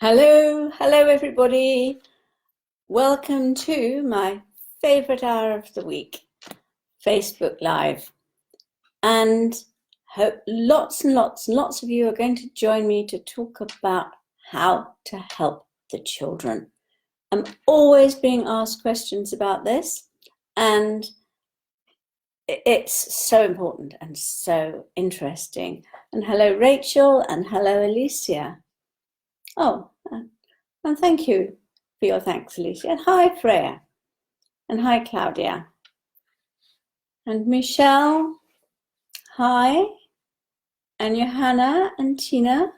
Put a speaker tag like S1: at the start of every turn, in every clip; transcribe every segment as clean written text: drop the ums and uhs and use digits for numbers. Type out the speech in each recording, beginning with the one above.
S1: Hello everybody. Welcome to my favorite hour of the week, Facebook Live. And hope lots and lots of you are going to join me to talk about how to help the children. I'm always being asked questions about this, and it's so important and so interesting. And hello Rachel, and hello Alicia. Oh, and thank you for your thanks, Alicia. And hi, Freya. And hi, Claudia. And Michelle. Hi. And Johanna and Tina.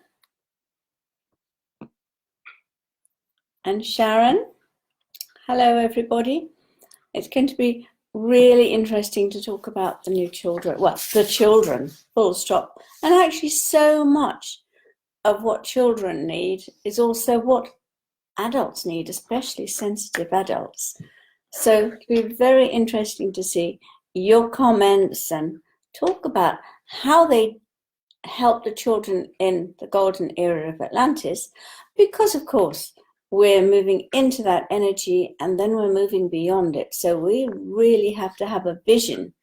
S1: And Sharon. Hello, everybody. It's going to be really interesting to talk about the new children. Well, the children, full stop. And actually so much of what children need is also what adults need, especially sensitive adults. So it'll be very interesting to see your comments and talk about how they help the children in the golden era of Atlantis, because of course we're moving into that energy and then we're moving beyond it. So we really have to have a vision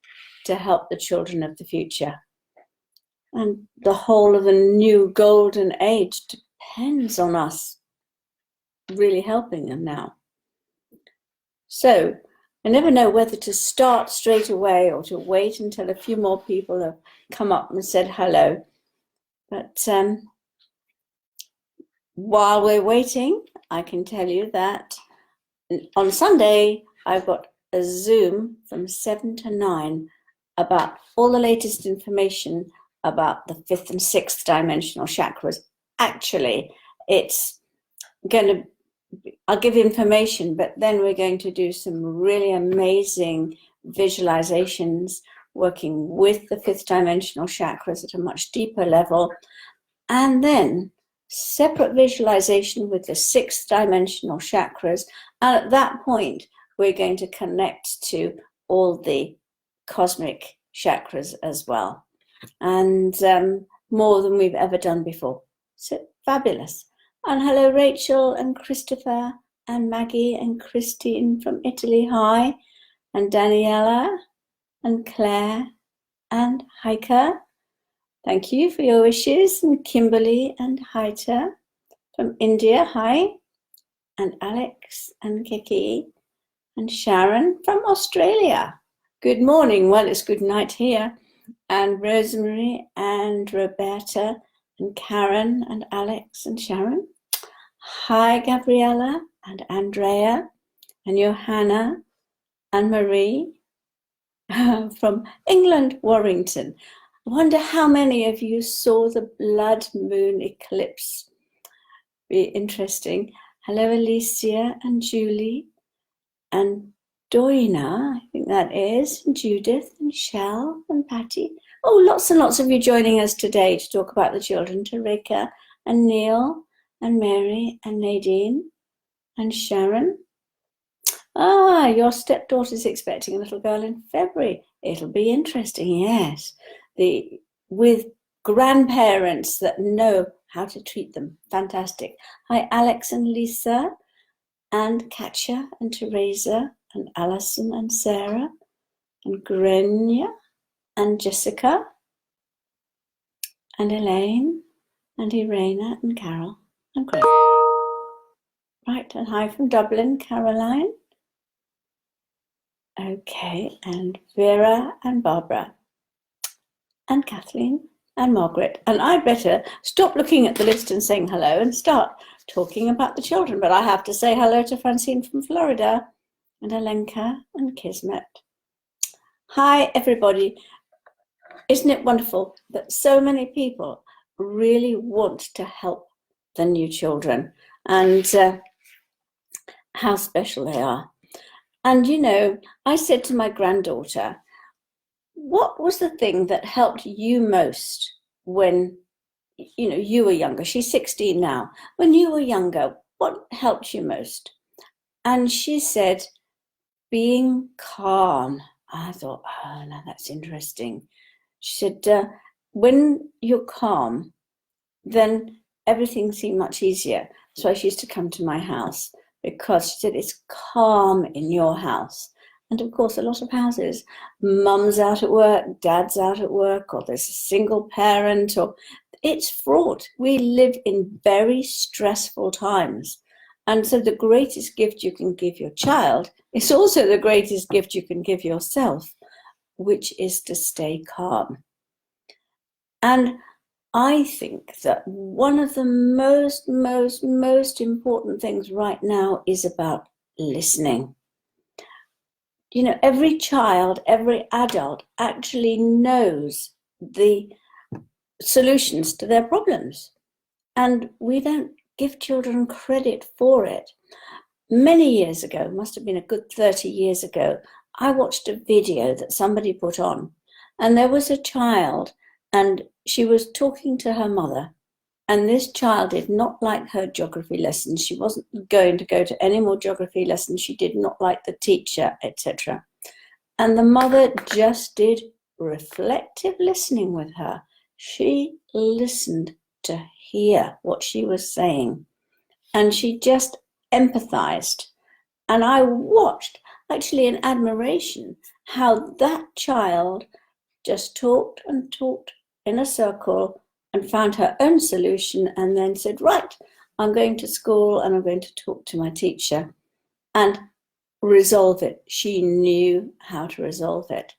S1: to help the children of the future. And the whole of a new golden age depends on us really helping them now. So I never know whether to start straight away or to wait until a few more people have come up and said hello. But while we're waiting, I can tell you that on Sunday, I've got a Zoom from 7 to 9 about all the latest information about the 5th and 6th dimensional chakras. Actually, it's going to I'll give information, but then we're going to do some really amazing visualizations working with the 5th dimensional chakras at a much deeper level, and then separate visualization with the 6th dimensional chakras. And at that point, we're going to connect to all the cosmic chakras as well, and more than we've ever done before. So fabulous. And hello, Rachel and Christopher and Maggie and Christine from Italy. Hi. And Daniela and Claire and Heike. Thank you for your wishes. And Kimberly and Haita from India. Hi. And Alex and Kiki and Sharon from Australia. Good morning. Well, it's good night here. And Rosemary and Roberta and Karen and Alex and Sharon. Hi, Gabriella and Andrea and Johanna and Marie from England, Warrington. I wonder how many of you saw the blood moon eclipse. Be interesting. Hello, Alicia and Julie and Doina, I think that is, and Judith and Shell and Patty. Oh, lots and lots of you joining us today to talk about the children. Tarika and Neil and Mary and Nadine and Sharon. Ah, your stepdaughter's expecting a little girl in February. It'll be interesting, yes. With grandparents that know how to treat them. Fantastic. Hi, Alex and Lisa and Katja and Teresa and Alison and Sarah and Grenia and Jessica and Elaine and Irena and Carol and Greg. Right, and hi from Dublin, Caroline. Okay, and Vera and Barbara and Kathleen and Margaret. And I'd better stop looking at the list and saying hello and start talking about the children. But I have to say hello to Francine from Florida and Alenka and Kismet. Hi, everybody. Isn't it wonderful that so many people really want to help the new children, and how special they are. And you know, I said to my granddaughter, what was the thing that helped you most when you were younger? She's 16 now. When you were younger, what helped you most? And she said, being calm. I thought, oh, now that's interesting. She said, when you're calm, then everything seemed much easier. So she used to come to my house because she said, it's calm in your house. And of course, a lot of houses, mum's out at work, dad's out at work, or there's a single parent, or it's fraught. We live in very stressful times. And so the greatest gift you can give your child is also the greatest gift you can give yourself, which is to stay calm. And I think that one of the most important things right now is about listening. You know, every child, every adult actually knows the solutions to their problems. And we don't give children credit for it. Many years ago, must have been a good 30 years ago, I watched a video that somebody put on, and there was a child, and she was talking to her mother, and this child did not like her geography lessons. She wasn't going to go to any more geography lessons. She did not like the teacher, etc. And the mother just did reflective listening with her. She listened to hear what she was saying, and she just empathized. And I watched, actually in admiration, how that child just talked and talked in a circle and found her own solution, and then said, right, I'm going to school and I'm going to talk to my teacher and resolve it. She knew how to resolve it.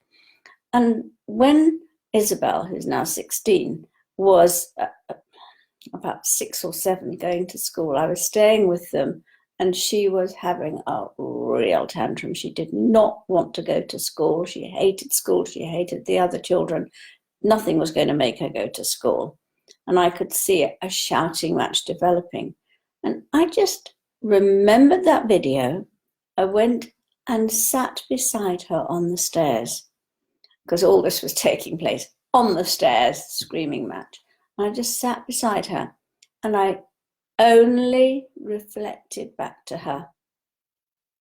S1: And when Isabel, who's now 16, was about 6 or 7 going to school, I was staying with them, and she was having a real tantrum. She did not want to go to school. She hated school. She hated the other children. Nothing was going to make her go to school. And I could see a shouting match developing. And I just remembered that video. I went and sat beside her on the stairs, because all this was taking place on the stairs, screaming match. And I just sat beside her, and I only reflected back to her.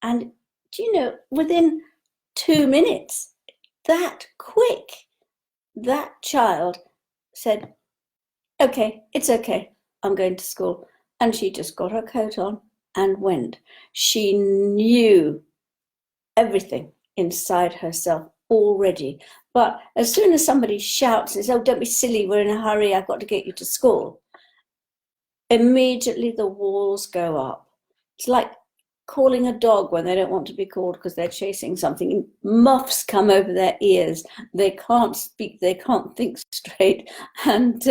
S1: And, do you know, within 2 minutes, that quick, that child said, okay, it's okay, I'm going to school. And she just got her coat on and went. She knew everything inside herself already. But as soon as somebody shouts and says, oh, don't be silly, we're in a hurry, I've got to get you to school, immediately the walls go up. It's like calling a dog when they don't want to be called because they're chasing something. Muffs come over their ears. They can't speak. They can't think straight. And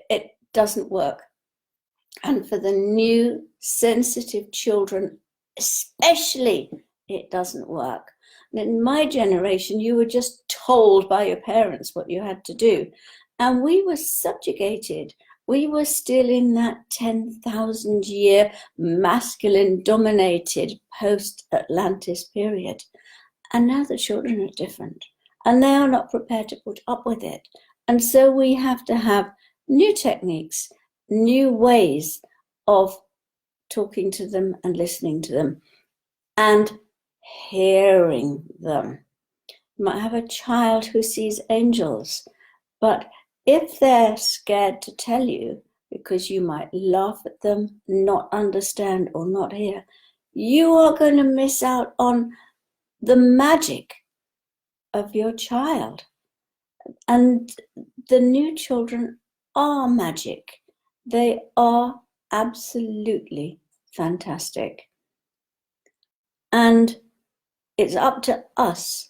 S1: it doesn't work. And for the new sensitive children, especially, it doesn't work. And in my generation, you were just told by your parents what you had to do. And we were subjugated. We were still in that 10,000 year masculine dominated post-Atlantis period. And now the children are different, and they are not prepared to put up with it. And so we have to have new techniques, new ways of talking to them and listening to them and hearing them. You might have a child who sees angels, but if they're scared to tell you because you might laugh at them, not understand or not hear, you are going to miss out on the magic of your child. And the new children are magic. They are absolutely fantastic. And it's up to us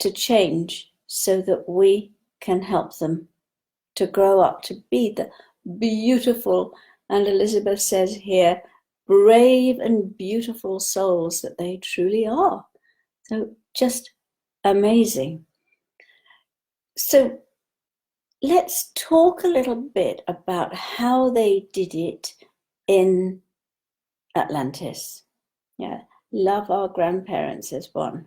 S1: to change so that we can help them to grow up to be the beautiful, and Elizabeth says here, brave and beautiful souls that they truly are. So just amazing. So let's talk a little bit about how they did it in Atlantis. Yeah, love our grandparents, says one.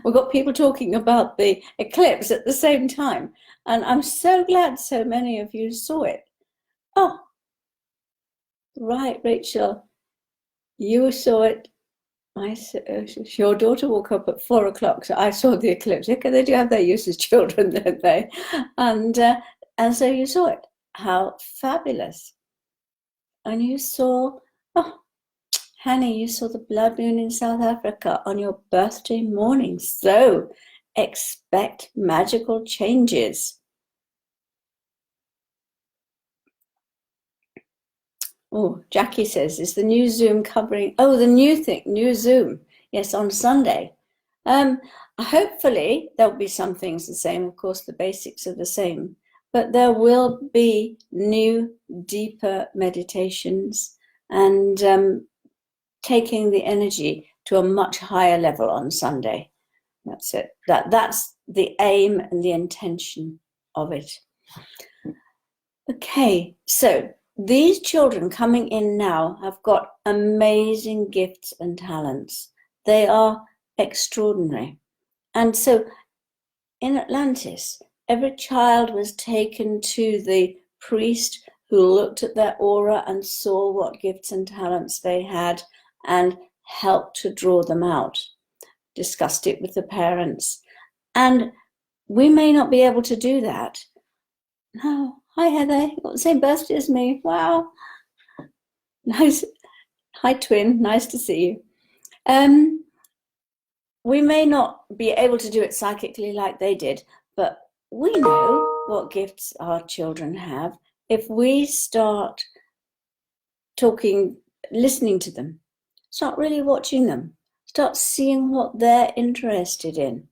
S1: We've got people talking about the eclipse at the same time, and I'm so glad so many of you saw it. Oh, right, Rachel, you saw it. Your daughter woke up at 4 o'clock, so I saw the eclipse. Okay, they do have their use as children, don't they? And so you saw it. how fabulous. And you saw, oh, Hanny, you saw the blood moon in South Africa on your birthday morning. So expect magical changes. Oh, Jackie says, is the new Zoom covering? Oh, the new Zoom. Yes, on Sunday. Hopefully there'll be some things the same. Of course, the basics are the same, but there will be new, deeper meditations and taking the energy to a much higher level on Sunday. That's it. That's the aim and the intention of it. Okay, so these children coming in now have got amazing gifts and talents. They are extraordinary. And so in Atlantis, every child was taken to the priest who looked at their aura and saw what gifts and talents they had and helped to draw them out, discussed it with the parents. And we may not be able to do that. No. Hi, Heather. You've got the same birthday as me. Wow. Nice. Hi, twin. Nice to see you. We may not be able to do it psychically like they did, but we know what gifts our children have if we start talking, listening to them, start really watching them, start seeing what they're interested in.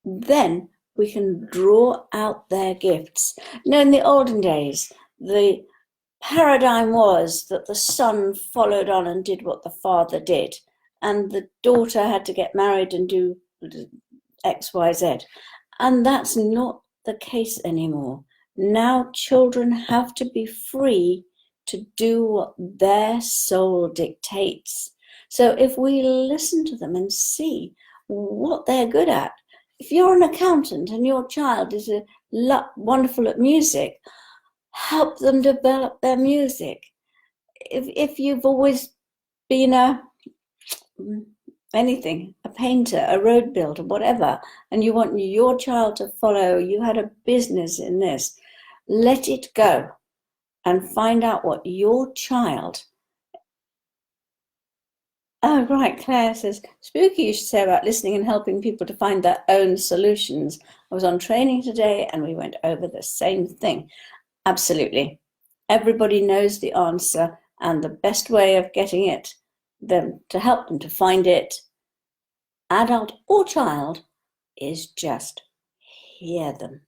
S1: Then we can draw out their gifts. Now, in the olden days, the paradigm was that the son followed on and did what the father did, and the daughter had to get married and do X, Y, Z. And that's not the case anymore. Now children have to be free to do what their soul dictates. So if we listen to them and see what they're good at, if you're an accountant and your child is wonderful at music, help them develop their music. If you've always been a painter, a road builder, whatever, and you want your child to follow, you had a business in this, let it go and find out what your child. Oh, right, Claire says, spooky you should say about listening and helping people to find their own solutions. I was on training today and we went over the same thing. Absolutely. Everybody knows the answer, and the best way of getting it, them to help them to find it, adult or child, is just hear them.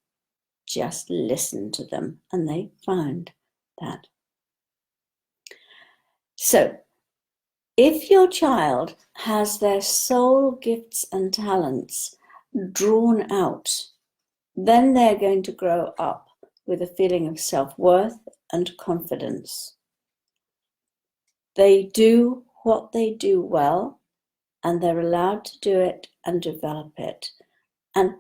S1: Just listen to them, and they find that. So, if your child has their soul gifts and talents drawn out, then they're going to grow up with a feeling of self-worth and confidence. They do what they do well, and they're allowed to do it and develop it. And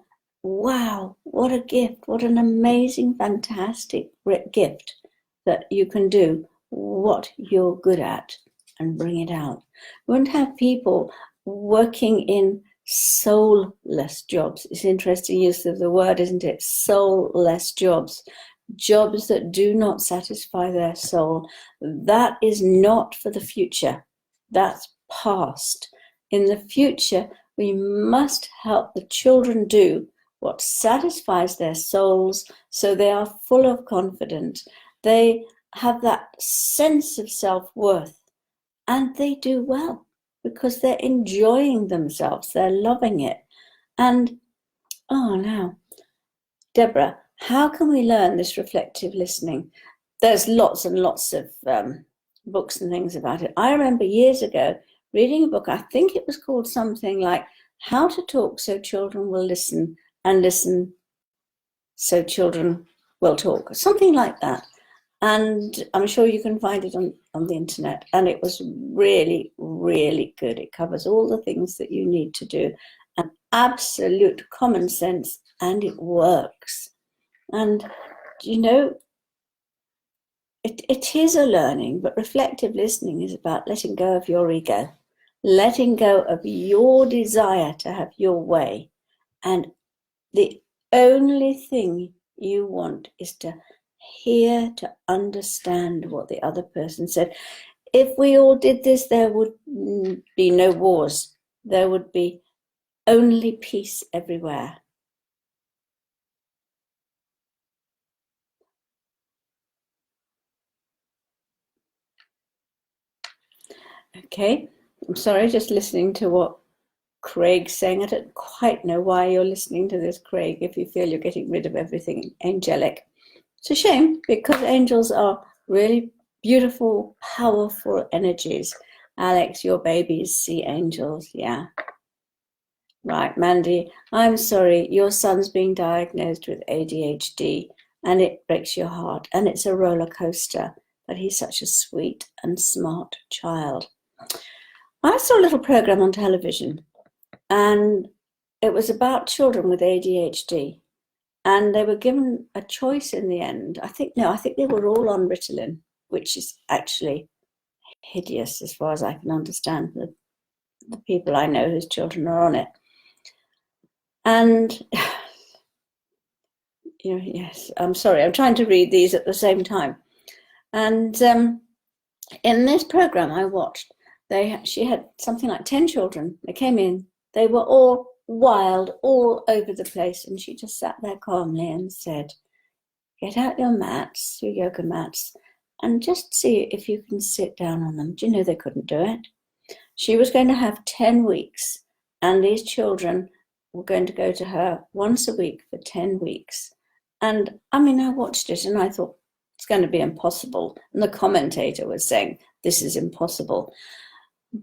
S1: wow, what a gift, what an amazing, fantastic gift that you can do what you're good at and bring it out. We won't have people working in soulless jobs. It's an interesting use of the word, isn't it? Soulless jobs. Jobs that do not satisfy their soul. That is not for the future. That's past. In the future, we must help the children do what satisfies their souls so they are full of confidence. They have that sense of self-worth, and they do well because they're enjoying themselves. They're loving it. And, oh, now, Deborah, how can we learn this reflective listening? There's lots and lots of books and things about it. I remember years ago reading a book, I think it was called something like How to Talk So Children Will Listen, and Listen So Children Will Talk, something like that. And I'm sure you can find it on the internet. And it was really, really good. It covers all the things that you need to do, and absolute common sense, and it works. And, you know, it is a learning, but reflective listening is about letting go of your ego, letting go of your desire to have your way. And the only thing you want is to here to understand what the other person said. If we all did this, there would be no wars. There would be only peace everywhere. Okay, I'm sorry, just listening to what Craig's saying. I don't quite know why you're listening to this, Craig, if you feel you're getting rid of everything angelic. It's a shame, because angels are really beautiful, powerful energies. Alex, your babies see angels, yeah. Right, Mandy, I'm sorry, your son's being diagnosed with ADHD, and it breaks your heart, and it's a roller coaster, but he's such a sweet and smart child. I saw a little program on television, and it was about children with ADHD, and they were given a choice in the end. I think they were all on Ritalin, which is actually hideous as far as I can understand, the people I know whose children are on it. And yes, I'm sorry, I'm trying to read these at the same time. And in this program I watched, she had something like 10 children. They came in, they were all wild, all over the place, and she just sat there calmly and said, get out your mats, your yoga mats, and just see if you can sit down on them. Do you know they couldn't do it? She was going to have 10 weeks, and these children were going to go to her once a week for 10 weeks. And I mean, I watched it and I thought, it's going to be impossible. And the commentator was saying, this is impossible.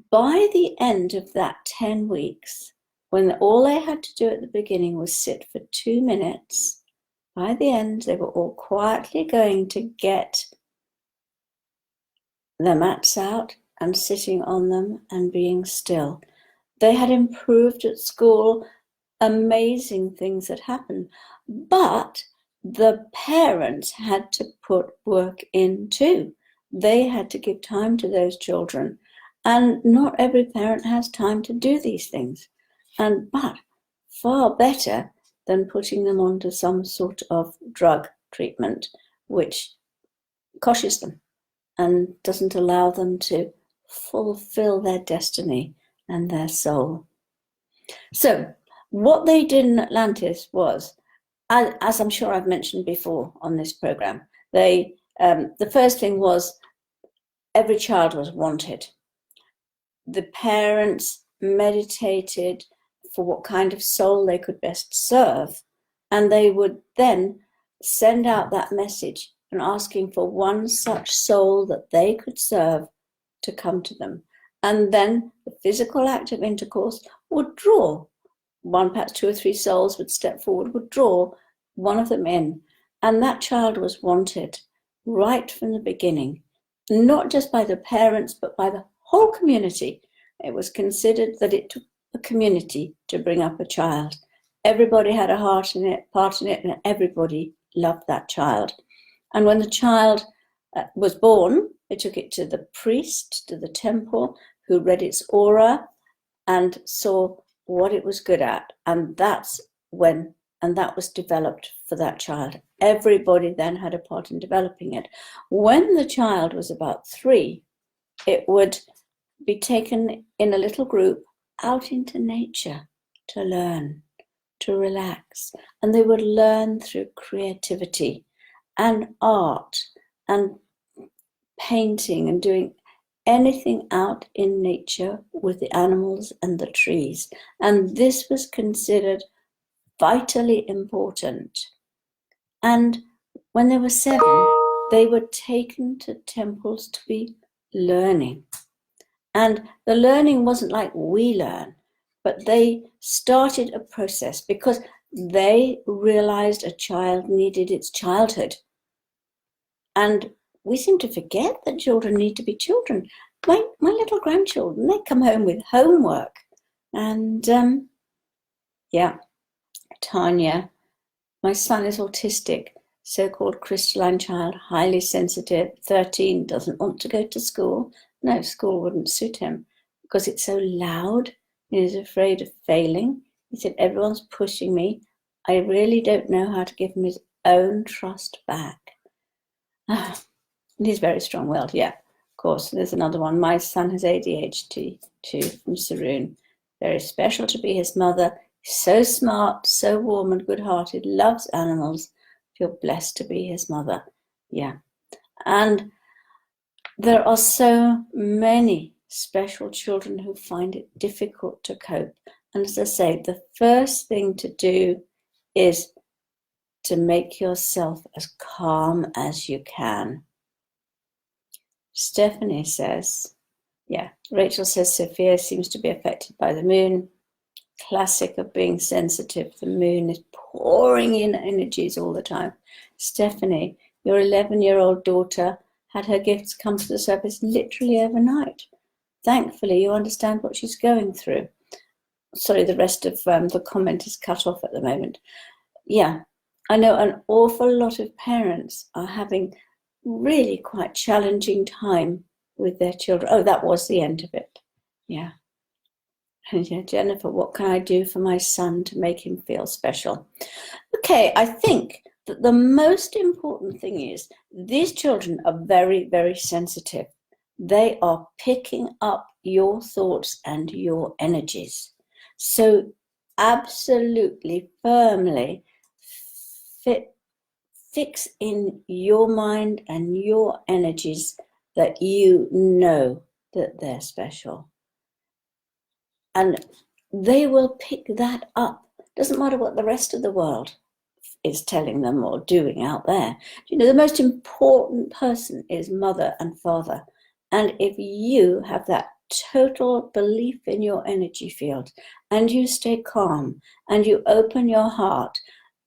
S1: By the end of that 10 weeks, when all they had to do at the beginning was sit for 2 minutes, by the end, they were all quietly going to get their mats out and sitting on them and being still. They had improved at school. Amazing things had happened. But the parents had to put work in too. They had to give time to those children. And not every parent has time to do these things. But far better than putting them onto some sort of drug treatment, which crushes them and doesn't allow them to fulfill their destiny and their soul. So what they did in Atlantis was, as I'm sure I've mentioned before on this program, the first thing was every child was wanted. The parents meditated for what kind of soul they could best serve, and they would then send out that message and asking for one such soul that they could serve to come to them. And then the physical act of intercourse would draw one, perhaps 2 or 3 souls would step forward, would draw one of them in, and that child was wanted right from the beginning, not just by the parents but by the whole community. It was considered that it took a community to bring up a child. Everybody had a part in it, and everybody loved that child. And when the child was born, they took it to the priest, to the temple, who read its aura and saw what it was good at. And that was developed for that child. Everybody then had a part in developing it. When the child was about 3, it would be taken in a little group out into nature to learn, to relax. And they would learn through creativity and art and painting and doing anything out in nature with the animals and the trees. And this was considered vitally important. And when they were 7, they were taken to temples to be learning. And the learning wasn't like we learn, but they started a process because they realized a child needed its childhood. And we seem to forget that children need to be children. My little grandchildren, they come home with homework. And Tanya, my son is autistic, so-called crystalline child, highly sensitive, 13, doesn't want to go to school. No, school wouldn't suit him because it's so loud. He's afraid of failing. He said, everyone's pushing me. I really don't know how to give him his own trust back. He's very strong-willed, yeah, of course. There's another one. My son has ADHD too, from Saroon. Very special to be his mother. So smart, so warm and good-hearted, loves animals. Feel blessed to be his mother. Yeah. And there are so many special children who find it difficult to cope. And as I say, the first thing to do is to make yourself as calm as you can. Stephanie says, yeah, Rachel says Sophia seems to be affected by the moon. Classic of being sensitive. The moon is pouring in energies all the time. Stephanie, your 11-year-old daughter had her gifts come to the surface literally overnight. Thankfully, you understand what she's going through. Sorry, the rest of the comment is cut off at the moment. Yeah, I know an awful lot of parents are having really quite challenging time with their children. Oh, that was the end of it. Yeah. And yeah, Jennifer, what can I do for my son to make him feel special? Okay, I think that the most important thing is these children are very, very sensitive. They are picking up your thoughts and your energies. So absolutely firmly fix in your mind and your energies that you know that they're special. And they will pick that up. Doesn't matter what the rest of the world is telling them or doing out there. You know, the most important person is mother and father. And if you have that total belief in your energy field and you stay calm and you open your heart,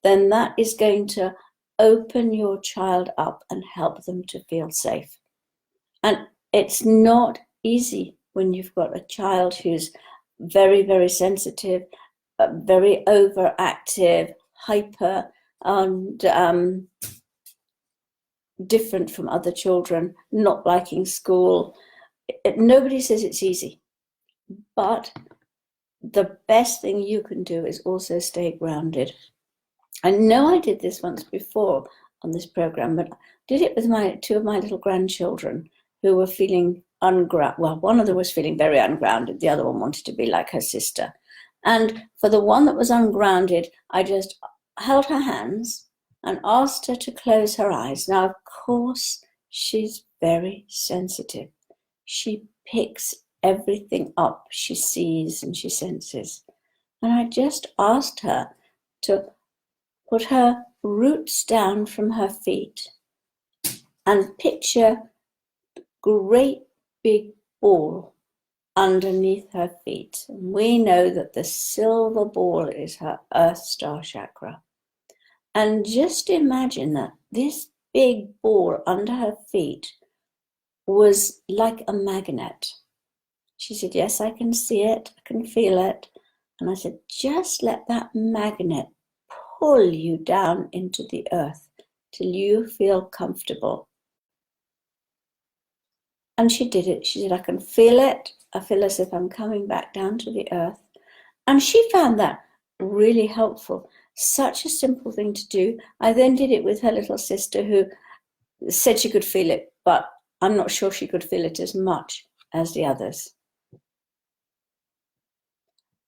S1: then that is going to open your child up and help them to feel safe. And it's not easy when you've got a child who's very, very sensitive, very overactive, hyper, and different from other children, not liking school. Nobody says it's easy, but the best thing you can do is also stay grounded. I know I did this once before on this program, but I did it with two of my little grandchildren who were feeling ungrounded. Well, one of them was feeling very ungrounded. The other one wanted to be like her sister. And for the one that was ungrounded, I just held her hands and asked her to close her eyes. Now, of course, she's very sensitive. She picks everything up she sees and she senses. And I just asked her to put her roots down from her feet and picture a great big ball underneath her feet. And we know that the silver ball is her Earth Star chakra. And just imagine that this big ball under her feet was like a magnet. She said, yes, I can see it, I can feel it. And I said, just let that magnet pull you down into the earth till you feel comfortable. And she did it. She said, I can feel it. I feel as if I'm coming back down to the earth. And she found that really helpful. Such a simple thing to do. I then did it with her little sister who said she could feel it, but I'm not sure she could feel it as much as the others.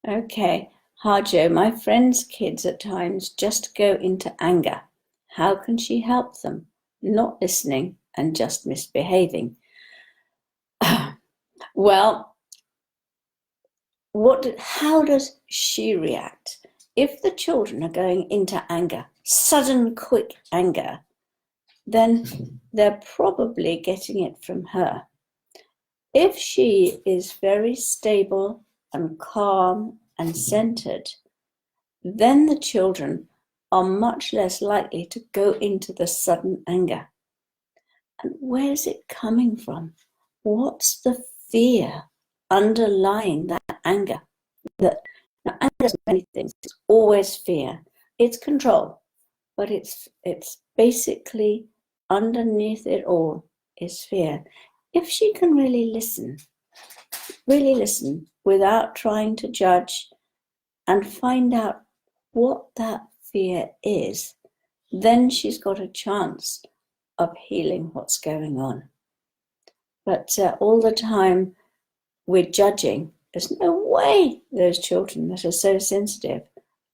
S1: Okay, Harjo, my friend's kids at times just go into anger. How can she help them? Not listening and just misbehaving. Well, how does she react? If the children are going into anger, sudden, quick anger, then they're probably getting it from her. If she is very stable and calm and centered, then the children are much less likely to go into the sudden anger. And where's it coming from? What's the fear underlying that anger? Now, anger is many things. It's always fear. It's control, but it's basically underneath it all is fear. If she can really listen without trying to judge and find out what that fear is, then she's got a chance of healing what's going on. But all the time we're judging. There's no way those children that are so sensitive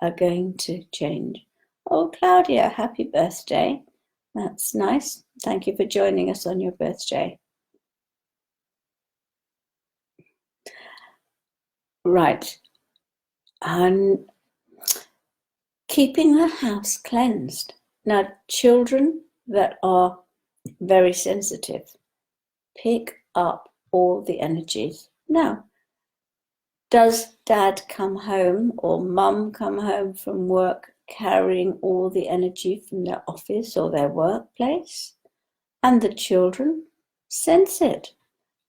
S1: are going to change. Oh, Claudia, happy birthday. That's nice. Thank you for joining us on your birthday. Right. And keeping the house cleansed. Now, children that are very sensitive pick up all the energies. Now, does dad come home or mum come home from work carrying all the energy from their office or their workplace? And the children sense it.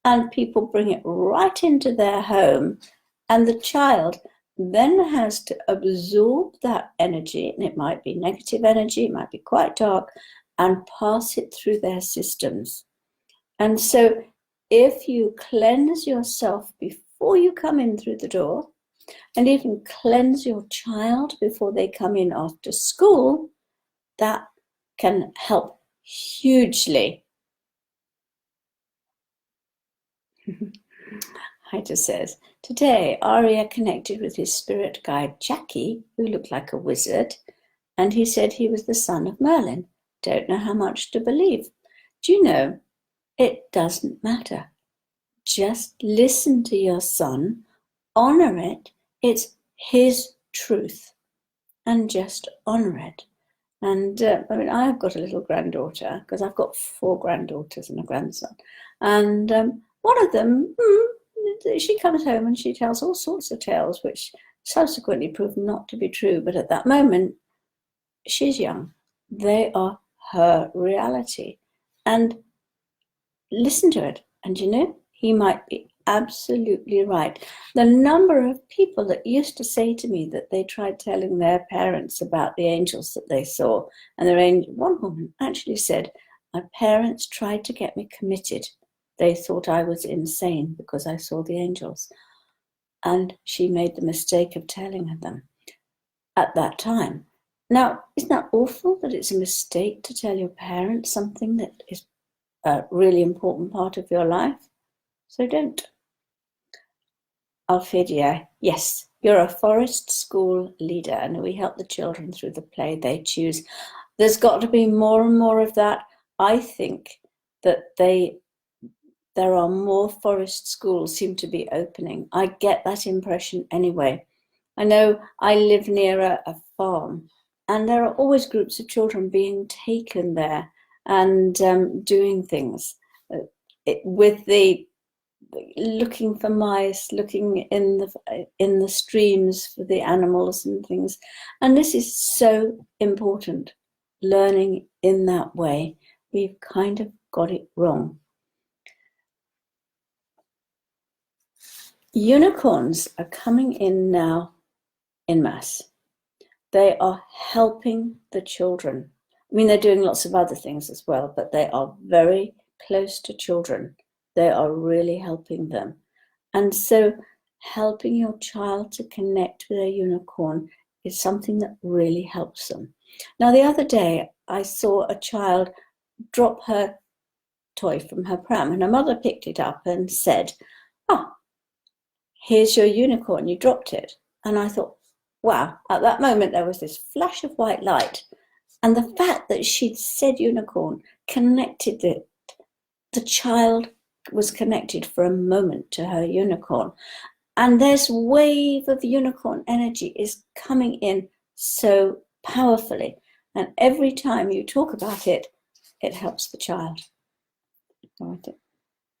S1: And people bring it right into their home. And the child then has to absorb that energy, and it might be negative energy, it might be quite dark, and pass it through their systems. And so if you cleanse yourself before you come in through the door, and even cleanse your child before they come in after school, that can help hugely. Haida says, today Arya connected with his spirit guide Jackie, who looked like a wizard, and he said he was the son of Merlin. Don't know how much to believe. Do you know, it doesn't matter. Just listen to your son, honor it. It's his truth, and just honor it. And I mean, I've got a little granddaughter, because I've got 4 granddaughters and a grandson. And one of them, she comes home and she tells all sorts of tales, which subsequently proved not to be true. But at that moment, she's young. They are her reality. And listen to it. And you know, he might be absolutely right. The number of people that used to say to me that they tried telling their parents about the angels that they saw, and one woman actually said, my parents tried to get me committed. They thought I was insane because I saw the angels. And she made the mistake of telling them at that time. Now, isn't that awful that it's a mistake to tell your parents something that is a really important part of your life? So don't. Alphidia, yes, you're a forest school leader, and we help the children through the play they choose. There's got to be more and more of that. I think that there are more forest schools seem to be opening. I get that impression anyway. I know I live near a farm, and there are always groups of children being taken there and doing things with the looking for mice, looking in the streams for the animals and things. And this is so important, learning in that way. We've kind of got it wrong. Unicorns are coming in now en masse. They are helping the children. I mean, they're doing lots of other things as well, but they are very close to children. They are really helping them. And so helping your child to connect with a unicorn is something that really helps them. Now, the other day, I saw a child drop her toy from her pram, and her mother picked it up and said, oh, here's your unicorn, you dropped it. And I thought, wow, at that moment, there was this flash of white light. And the fact that she'd said unicorn connected it. The child was connected for a moment to her unicorn. And this wave of unicorn energy is coming in so powerfully. And every time you talk about it, it helps the child.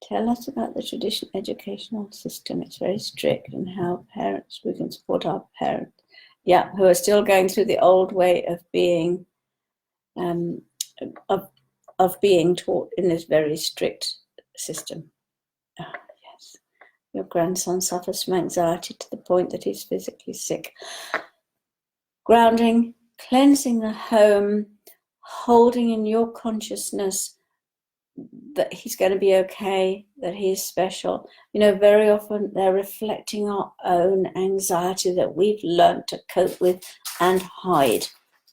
S1: Tell us about the traditional educational system. It's very strict, and how we can support our parents. Yeah, who are still going through the old way of being being taught in this very strict system. Oh, yes. Your grandson suffers from anxiety to the point that he's physically sick. Grounding, cleansing the home, holding in your consciousness that he's going to be okay, that he's special. You know, very often they're reflecting our own anxiety that we've learned to cope with and hide.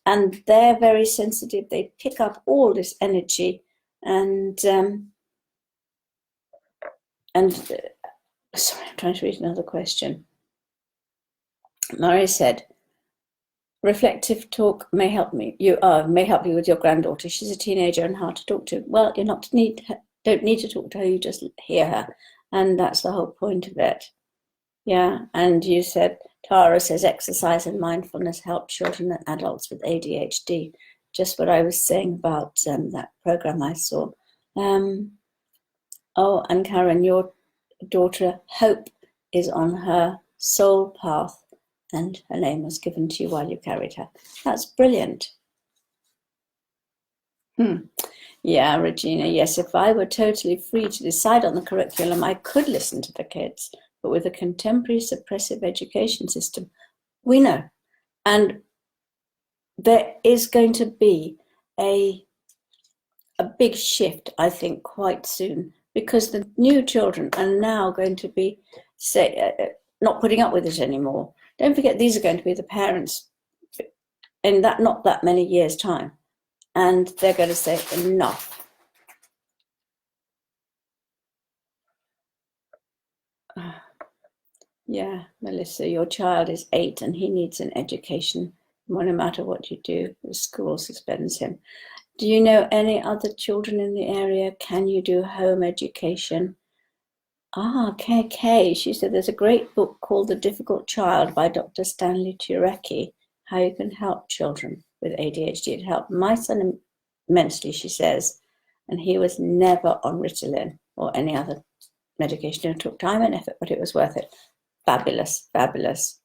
S1: And they're very sensitive. They pick up all this energy And sorry, I'm trying to read another question. Murray said, reflective talk may help me. May help you with your granddaughter. She's a teenager and hard to talk to. Well, you don't need to talk to her. You just hear her, and that's the whole point of it. Yeah, and you said, Tara says exercise and mindfulness help children and adults with ADHD. Just what I was saying about that program I saw. Oh, and Karen, your daughter Hope is on her soul path, and her name was given to you while you carried her. That's brilliant. Yeah, Regina, yes, if I were totally free to decide on the curriculum, I could listen to the kids. But with a contemporary suppressive education system, we know. And there is going to be a big shift, I think, quite soon, because the new children are now going to be not putting up with it anymore. Don't forget, these are going to be the parents in not that many years' time. And they're going to say, enough. Yeah, Melissa, your child is 8 and he needs an education. No matter what you do, the school suspends him. Do you know any other children in the area? Can you do home education? KK, she said there's a great book called The Difficult Child by Dr. Stanley Turecki, how you can help children with ADHD. It helped my son immensely, she says, and he was never on Ritalin or any other medication. It took time and effort, but it was worth it. Fabulous, fabulous.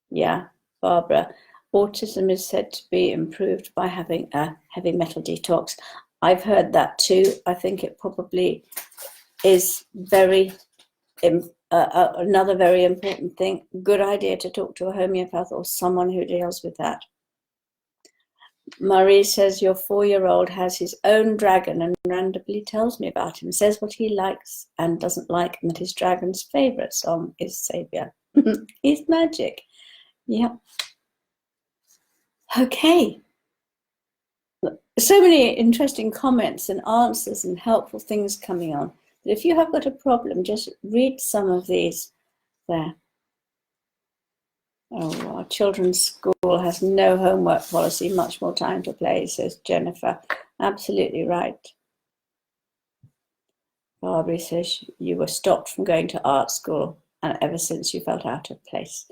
S1: Yeah, Barbara, autism is said to be improved by having a heavy metal detox. I've heard that too. I think it probably is another very important thing. Good idea to talk to a homeopath or someone who deals with that. Marie says your 4-year-old has his own dragon and randomly tells me about him, says what he likes and doesn't like, and that his dragon's favorite song is Savior. He's magic. Yep. Okay. So many interesting comments and answers and helpful things coming on. But if you have got a problem, just read some of these there. Oh, our children's school has no homework policy, much more time to play, says Jennifer. Absolutely right. Barbie says you were stopped from going to art school, and ever since you felt out of place.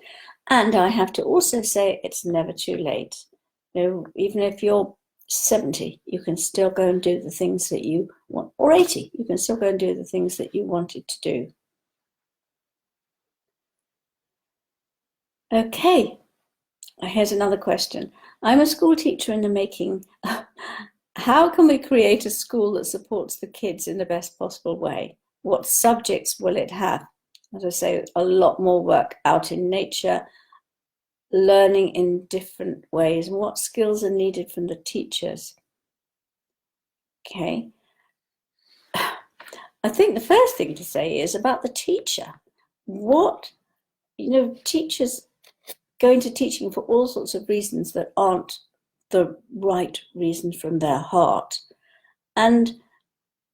S1: And I have to also say it's never too late. You know, even if you're 70, you can still go and do the things that you want, or 80, you can still go and do the things that you wanted to do. Okay, here's another question. I'm a school teacher in the making. How can we create a school that supports the kids in the best possible way? What subjects will it have? As I say, a lot more work out in nature, learning in different ways, and what skills are needed from the teachers. Okay. I think the first thing to say is about the teacher. Teachers go into teaching for all sorts of reasons that aren't the right reason from their heart. And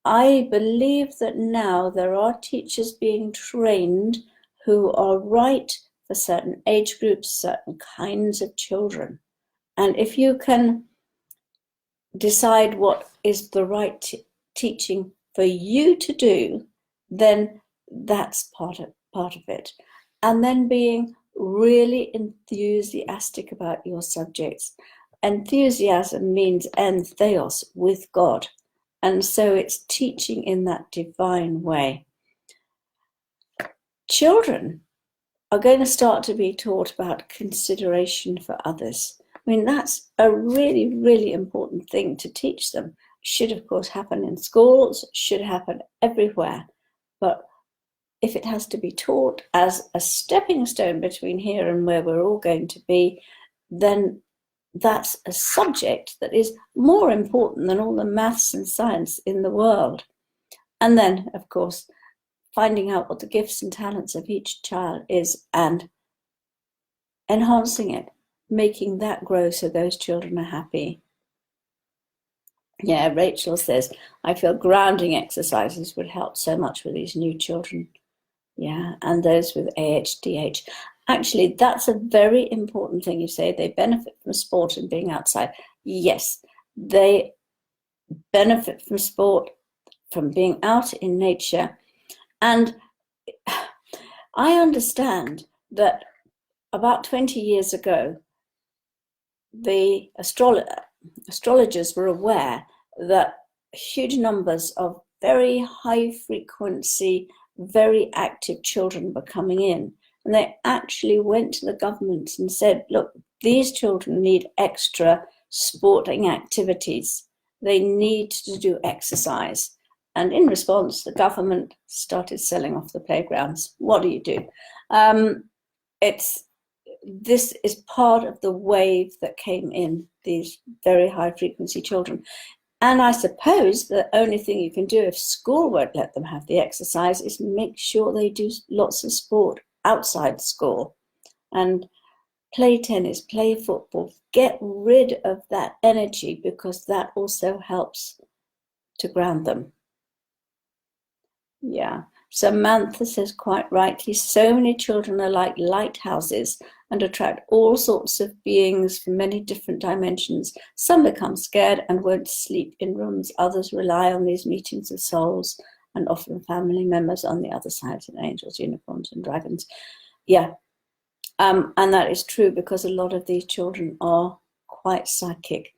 S1: I believe that now there are teachers being trained who are right for certain age groups, certain kinds of children. And if you can decide what is the right teaching for you to do, then that's part of it. And then being really enthusiastic about your subjects. Enthusiasm means entheos, with God. And so it's teaching in that divine way. Children are going to start to be taught about consideration for others. I mean, that's a really, really important thing to teach them. Should, of course, happen in schools, should happen everywhere. But if it has to be taught as a stepping stone between here and where we're all going to be, then that's a subject that is more important than all the maths and science in the world. And then, of course, finding out what the gifts and talents of each child is and enhancing it, making that grow so those children are happy. Yeah, Rachel says, I feel grounding exercises would help so much with these new children. Yeah, and those with ADHD. Actually, that's a very important thing you say. They benefit from sport and being outside. Yes, they benefit from sport, from being out in nature. And I understand that about 20 years ago, the astrologers were aware that huge numbers of very high frequency, very active children were coming in. And they actually went to the government and said, look, these children need extra sporting activities. They need to do exercise. And in response, the government started selling off the playgrounds. What do you do? This is part of the wave that came in, these very high frequency children. And I suppose the only thing you can do if school won't let them have the exercise is make sure they do lots of sport outside school and play tennis, play football, get rid of that energy, because that also helps to ground them. Yeah. Samantha says quite rightly, so many children are like lighthouses and attract all sorts of beings from many different dimensions. Some become scared and won't sleep in rooms. Others rely on these meetings of souls and often family members on the other side, and angels, unicorns, and dragons. Yeah. And that is true, because a lot of these children are quite psychic.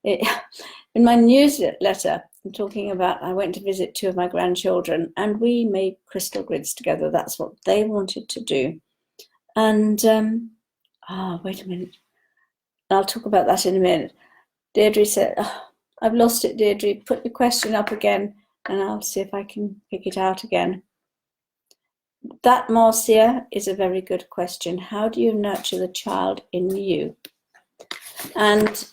S1: In my newsletter, I'm talking about, I went to visit 2 of my grandchildren and we made crystal grids together. That's what they wanted to do. And, wait a minute. I'll talk about that in a minute. Deirdre said, I've lost it, Deirdre. Put the question up again and I'll see if I can pick it out again. That, Marcia, is a very good question. How do you nurture the child in you? And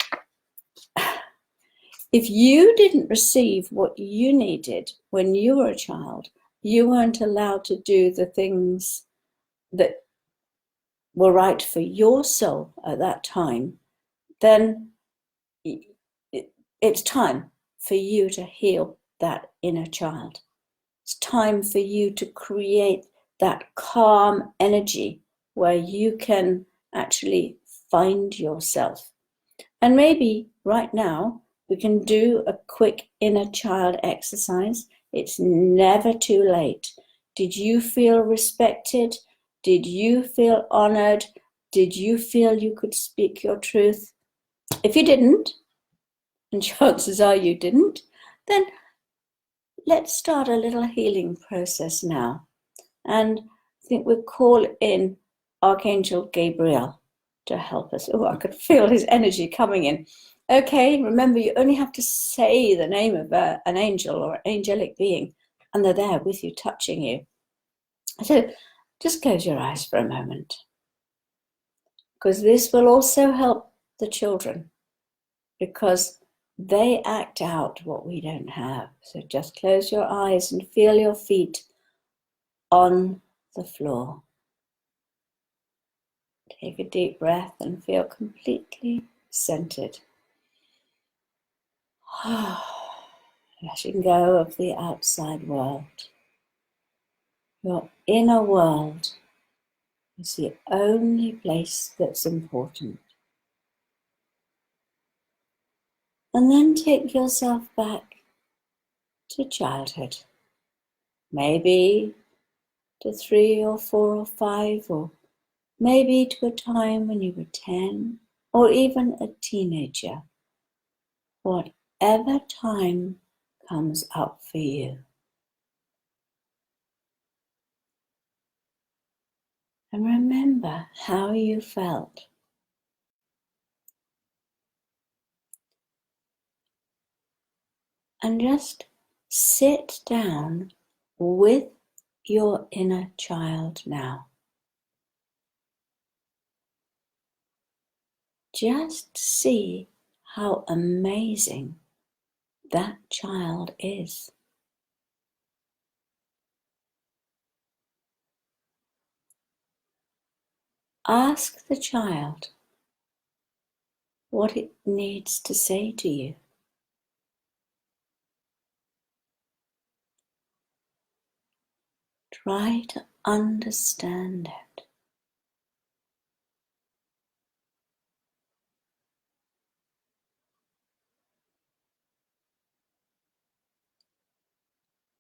S1: if you didn't receive what you needed when you were a child, you weren't allowed to do the things that were right for your soul at that time, then it's time for you to heal that inner child. It's time for you to create that calm energy where you can actually find yourself. And maybe right now we can do a quick inner child exercise. It's never too late. Did you feel respected? Did you feel honored? Did you feel you could speak your truth? If you didn't, and chances are you didn't, then let's start a little healing process now. And I think we'll call in Archangel Gabriel to help us. Oh, I could feel his energy coming in. Okay, remember, you only have to say the name of an angel or angelic being, and they're there with you, touching you. So just close your eyes for a moment, because this will also help the children, because they act out what we don't have. So just close your eyes and feel your feet on the floor. Take a deep breath and feel completely centered. Letting go of the outside world. Your inner world is the only place that's important. And then take yourself back to childhood. Maybe to 3 or 4 or 5, or maybe to a time when you were 10, or even a teenager. Whatever time comes up for you. And remember how you felt. And just sit down with your inner child now. Just see how amazing that child is. Ask the child what it needs to say to you. Try to understand it.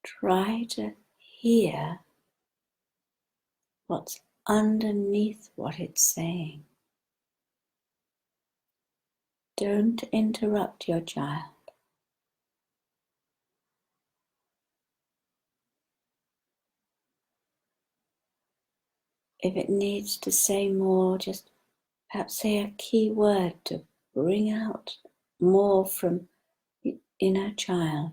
S1: Try to hear what's underneath what it's saying. Don't interrupt your child. If it needs to say more, just perhaps say a key word to bring out more from the inner child.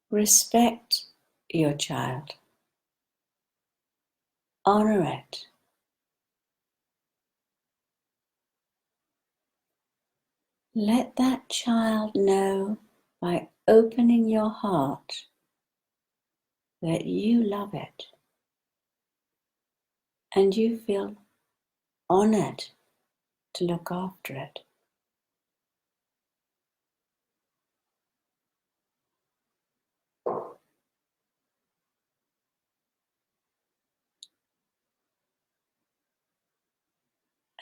S1: Respect your child. Honor it. Let that child know by opening your heart that you love it and you feel honored to look after it.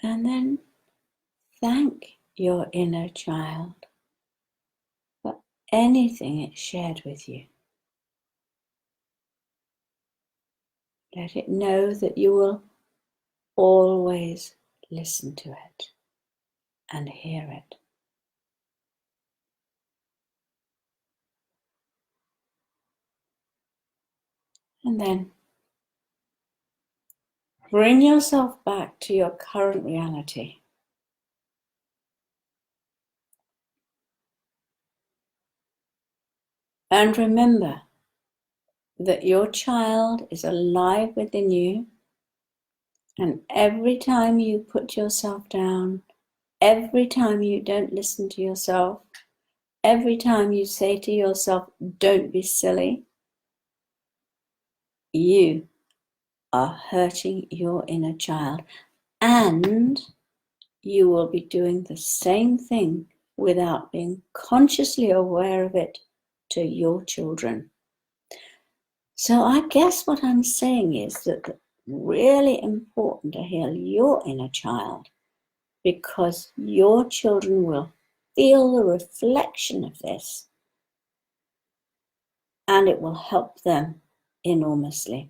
S1: And then thank your inner child for anything it shared with you. Let it know that you will always listen to it and hear it. And then bring yourself back to your current reality. And remember that your child is alive within you, and every time you put yourself down, every time you don't listen to yourself, every time you say to yourself, don't be silly, you are hurting your inner child, and you will be doing the same thing without being consciously aware of it to your children. So I guess what I'm saying is that it's really important to heal your inner child, because your children will feel the reflection of this and it will help them enormously.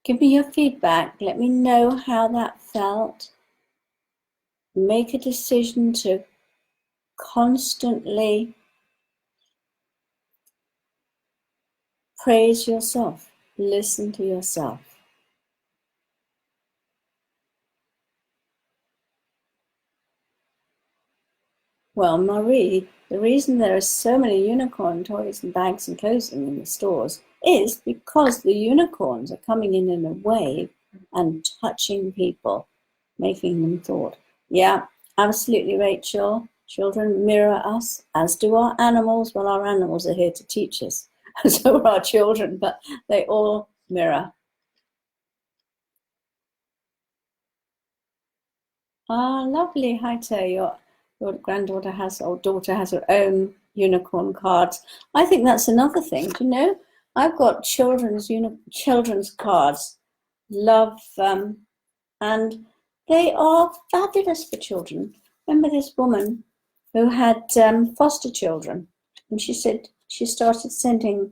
S1: Give me your feedback. Let me know how that felt. Make a decision to constantly praise yourself. Listen to yourself. Well, Marie, the reason there are so many unicorn toys and bags and clothing in the stores is because the unicorns are coming in a wave and touching people, making them thought. Yeah, absolutely, Rachel. Children mirror us, as do our animals. Well, our animals are here to teach us, so are our children, but they all mirror. Ah, lovely, Haita. Your granddaughter has, or daughter has her own unicorn cards. I think that's another thing. Do you know, I've got children's cards. Love them, and they are fabulous for children. Remember this woman who had foster children, and she said she started sending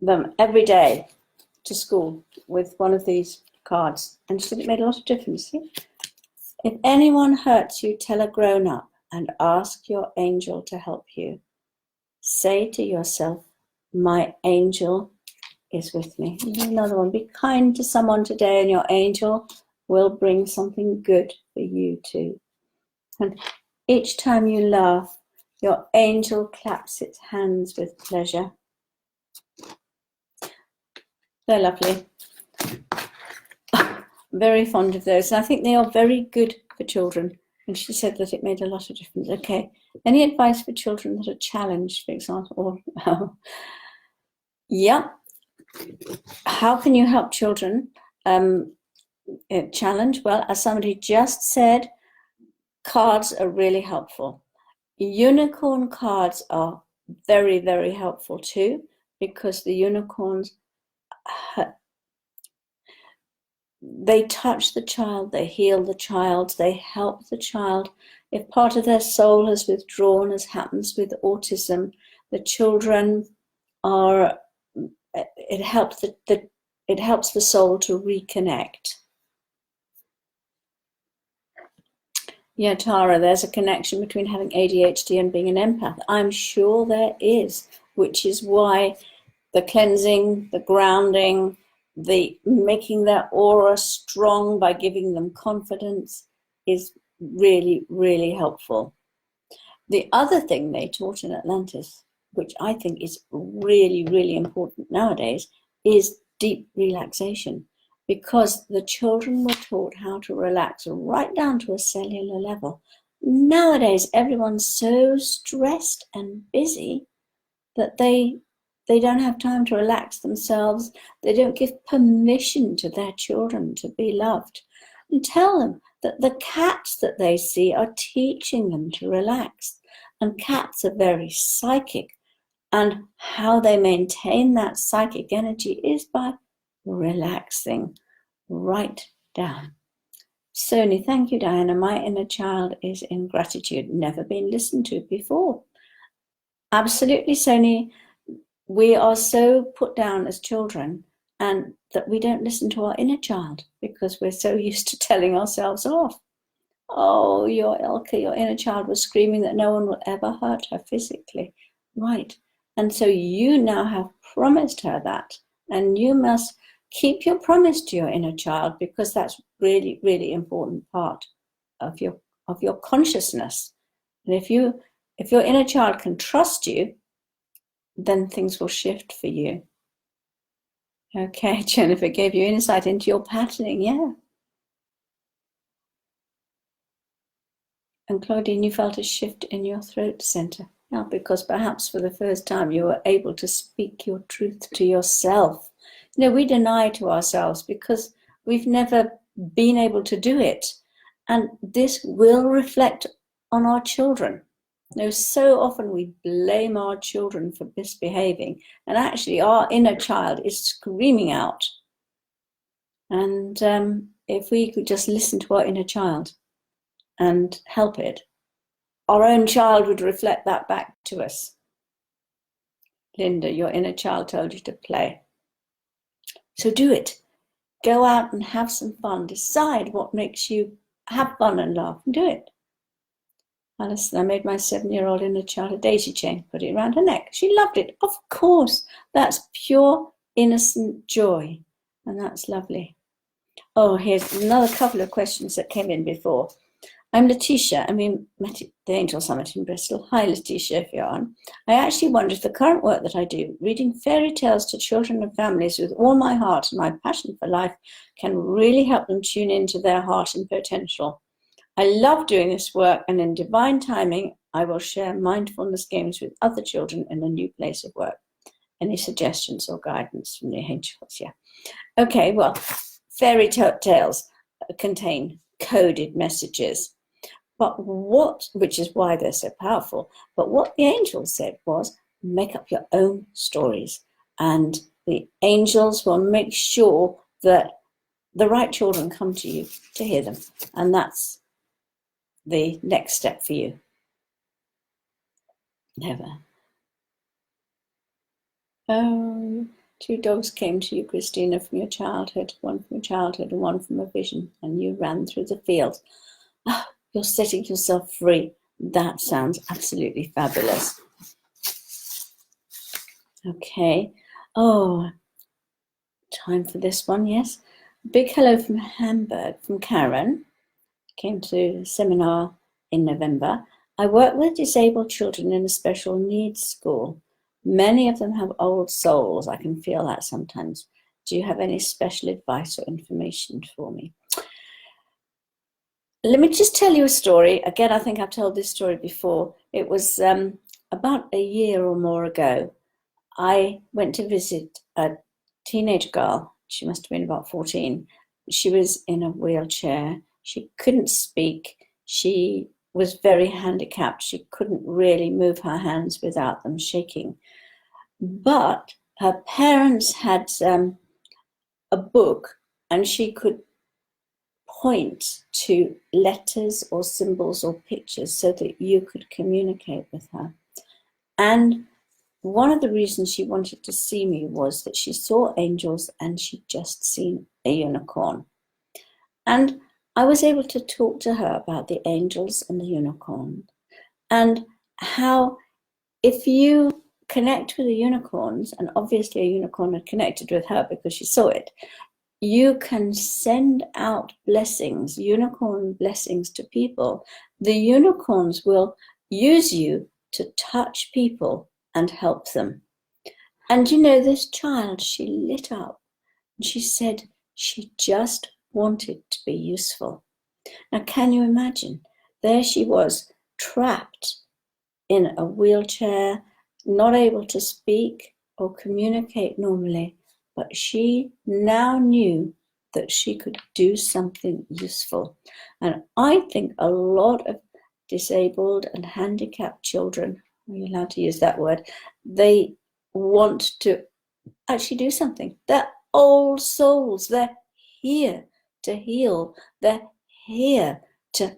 S1: them every day to school with one of these cards, and she said it made a lot of difference. See? If anyone hurts you, tell a grown-up and ask your angel to help you. Say to yourself, my angel is with me. Another one, be kind to someone today and your angel will bring something good for you too. And each time you laugh, your angel claps its hands with pleasure. They're lovely. Very fond of those. And I think they are very good for children. And she said that it made a lot of difference. Okay. Any advice for children that are challenged, for example? Yeah. How can you help children? Challenge? Well, as somebody just said, cards are really helpful. Unicorn cards are very, very helpful too, because the unicorns, they touch the child, they heal the child, they help the child. If part of their soul has withdrawn, as happens with autism, the children are, it helps the soul to reconnect. Yeah, Tara, there's a connection between having ADHD and being an empath. I'm sure there is, which is why the cleansing, the grounding, the making their aura strong by giving them confidence is really, really helpful. The other thing they taught in Atlantis, which I think is really, really important nowadays, is deep relaxation, because the children were taught how to relax right down to a cellular level. Nowadays, everyone's so stressed and busy that they don't have time to relax themselves. They don't give permission to their children to be loved. And tell them that the cats that they see are teaching them to relax. And cats are very psychic. And how they maintain that psychic energy is by relaxing right down. Sony, thank you, Diana. My inner child is in gratitude. Never been listened to before. Absolutely, Sony. We are so put down as children, and that we don't listen to our inner child because we're so used to telling ourselves off. Oh, your Elke, your inner child was screaming that no one will ever hurt her physically. Right. And so you now have promised her that, and you must keep your promise to your inner child, because that's really, really important part of your consciousness. And if your inner child can trust you, then things will shift for you. Okay, Jennifer gave you insight into your patterning, yeah. And Claudine, you felt a shift in your throat center. Yeah, because perhaps for the first time you were able to speak your truth to yourself. You know, we deny to ourselves because we've never been able to do it. And this will reflect on our children. You know, so often we blame our children for misbehaving, and actually our inner child is screaming out. And if we could just listen to our inner child and help it, our own child would reflect that back to us. Linda, your inner child told you to play. So do it. Go out and have some fun. Decide what makes you have fun and laugh, and do it. Alison, I made my 7-year-old inner child a daisy chain, put it around her neck. She loved it. Of course, that's pure, innocent joy. And that's lovely. Oh, here's another couple of questions that came in before. I'm Letitia, and we met at the Angel Summit in Bristol. Hi, Letitia, if you're on. I actually wonder if the current work that I do, reading fairy tales to children and families with all my heart and my passion for life, can really help them tune into their heart and potential. I love doing this work, and in divine timing, I will share mindfulness games with other children in a new place of work. Any suggestions or guidance from the angels? Yeah. Okay, well, fairy tales contain coded messages. But which is why they're so powerful, but what the angels said was, make up your own stories. And the angels will make sure that the right children come to you to hear them. And that's the next step for you. Never. Oh, 2 dogs came to you, Christina, from your childhood, one from your childhood and one from a vision, and you ran through the field. Oh, you're setting yourself free. That sounds absolutely fabulous. Okay. Oh, time for this one, yes. Big hello from Hamburg, from Karen. Came to a seminar in November. I work with disabled children in a special needs school. Many of them have old souls. I can feel that sometimes. Do you have any special advice or information for me? Let me just tell you a story. Again, I think I've told this story before. It was about a year or more ago. I went to visit a teenage girl. She must have been about 14. She was in a wheelchair. She couldn't speak. She was very handicapped. She couldn't really move her hands without them shaking. But her parents had a book, and she could point to letters or symbols or pictures so that you could communicate with her. And one of the reasons she wanted to see me was that she saw angels and she'd just seen a unicorn. And I was able to talk to her about the angels and the unicorn, and how if you connect with the unicorns, and obviously a unicorn had connected with her because she saw it, you can send out blessings, unicorn blessings to people. The unicorns will use you to touch people and help them. And you know, this child, she lit up and she said she just wanted to be useful. Now, can you imagine? There she was, trapped in a wheelchair, not able to speak or communicate normally, but she now knew that she could do something useful. And I think a lot of disabled and handicapped children, are you allowed to use that word? They want to actually do something. They're old souls. They're here to heal. They're here to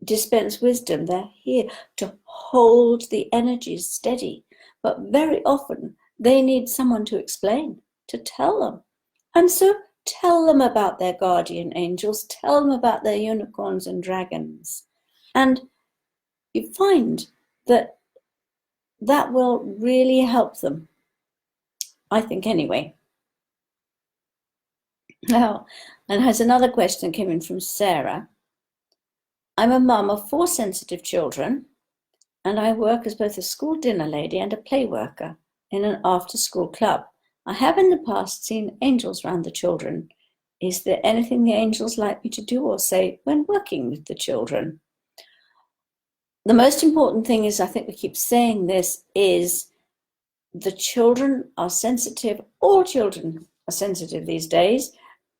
S1: dispense wisdom. They're here to hold the energies steady. But very often they need someone to explain, to tell them. And so tell them about their guardian angels, tell them about their unicorns and dragons. And you find that that will really help them, I think, anyway. Now, and has another question came in from Sarah. I'm a mum of 4 sensitive children, and I work as both a school dinner lady and a play worker in an after-school club. I have in the past seen angels around the children. Is there anything the angels like me to do or say when working with the children? The most important thing is, I think we keep saying this, is the children are sensitive. All children are sensitive these days.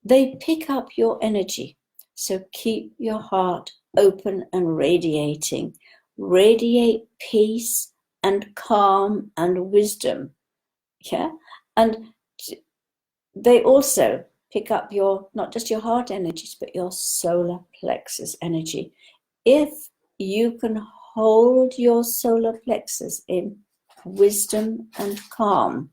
S1: They pick up your energy. So keep your heart open and radiating. Radiate peace and calm and wisdom. Yeah. And they also pick up your, not just your heart energies, but your solar plexus energy. If you can hold your solar plexus in wisdom and calm,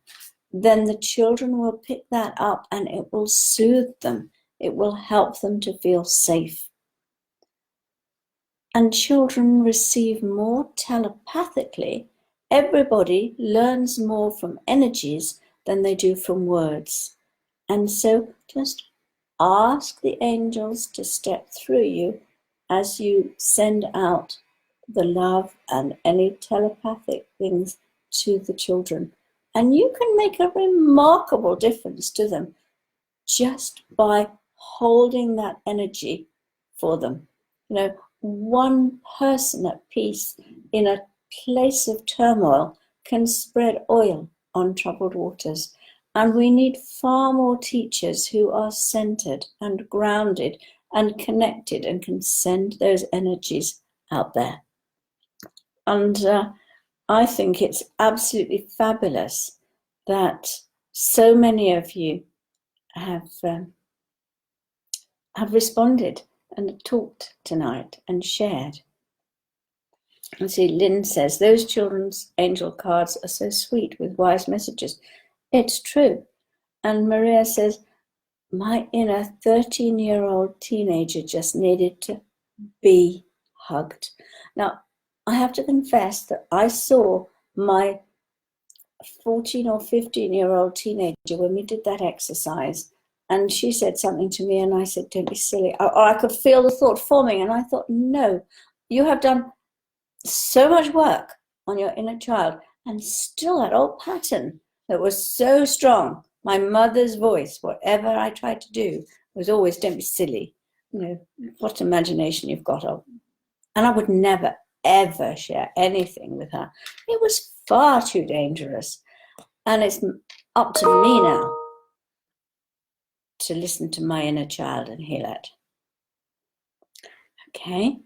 S1: then the children will pick that up and it will soothe them. It will help them to feel safe. And children receive more telepathically. Everybody learns more from energies than they do from words. And so just ask the angels to step through you as you send out the love and any telepathic things to the children. And you can make a remarkable difference to them just by holding that energy for them. You know, one person at peace in a place of turmoil can spread oil on troubled waters. And we need far more teachers who are centered and grounded and connected and can send those energies out there. And I think it's absolutely fabulous that so many of you have responded and talked tonight and shared. And see, Lynn says, those children's angel cards are so sweet with wise messages. It's true. And Maria says, my inner 13-year-old teenager just needed to be hugged. Now, I have to confess that I saw my 14 or 15-year-old teenager when we did that exercise, and she said something to me and I said, don't be silly. Or I could feel the thought forming, and I thought, no, you have done so much work on your inner child, and still that old pattern that was so strong, my mother's voice, whatever I tried to do, was always, don't be silly. You know, what imagination you've got of. And I would never, ever share anything with her. It was far too dangerous. And it's up to me now to listen to my inner child and heal it. Okay.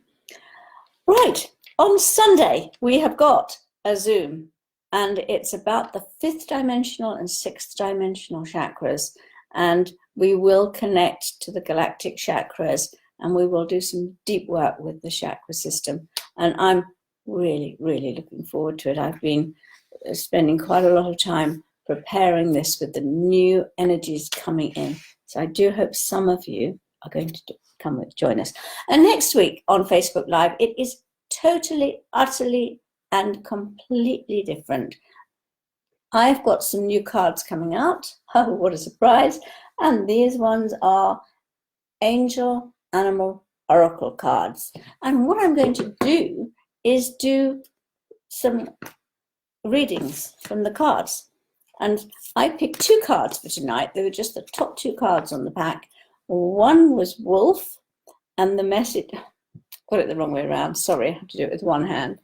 S1: Right. On Sunday, we have got a Zoom, and it's about the 5th dimensional and 6th dimensional chakras. And we will connect to the galactic chakras, and we will do some deep work with the chakra system. And I'm really, really looking forward to it. I've been spending quite a lot of time preparing this with the new energies coming in. So I do hope some of you are going to join us. And next week on Facebook Live, it is totally, utterly, and completely different. I've got some new cards coming out. Oh, what a surprise. And these ones are Angel, Animal, Oracle cards. And what I'm going to do is do some readings from the cards. And I picked 2 cards for tonight. They were just the top 2 cards on the pack. One was Wolf, and the message, got it the wrong way around. Sorry, I have to do it with one hand.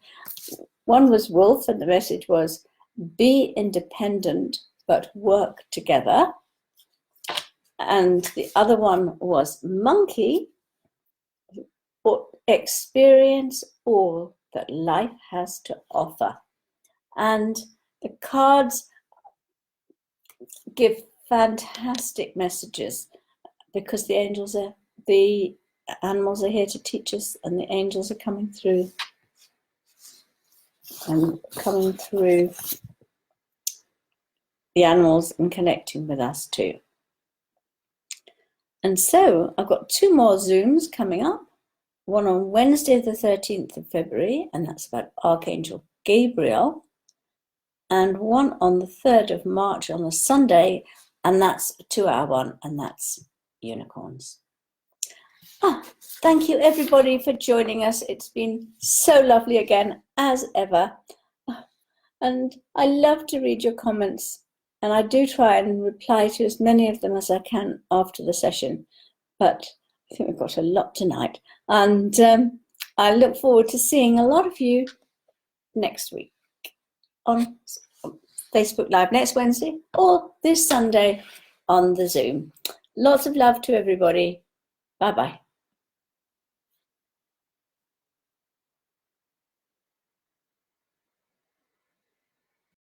S1: One was Wolf, and the message was, be independent, but work together. And the other one was Monkey, or experience all that life has to offer. And the cards give fantastic messages because the animals are here to teach us, and the angels are coming through the animals and connecting with us too. And so I've got 2 more Zooms coming up. One on Wednesday, the 13th of February, and that's about Archangel Gabriel. And one on the 3rd of March on a Sunday, and that's a 2-hour one, and that's unicorns. Thank you everybody for joining us. It's been so lovely again, as ever. And I love to read your comments, and I do try and reply to as many of them as I can after the session. But I think we've got a lot tonight. And I look forward to seeing a lot of you next week on Facebook Live next Wednesday, or this Sunday on the Zoom. Lots of love to everybody. Bye-bye.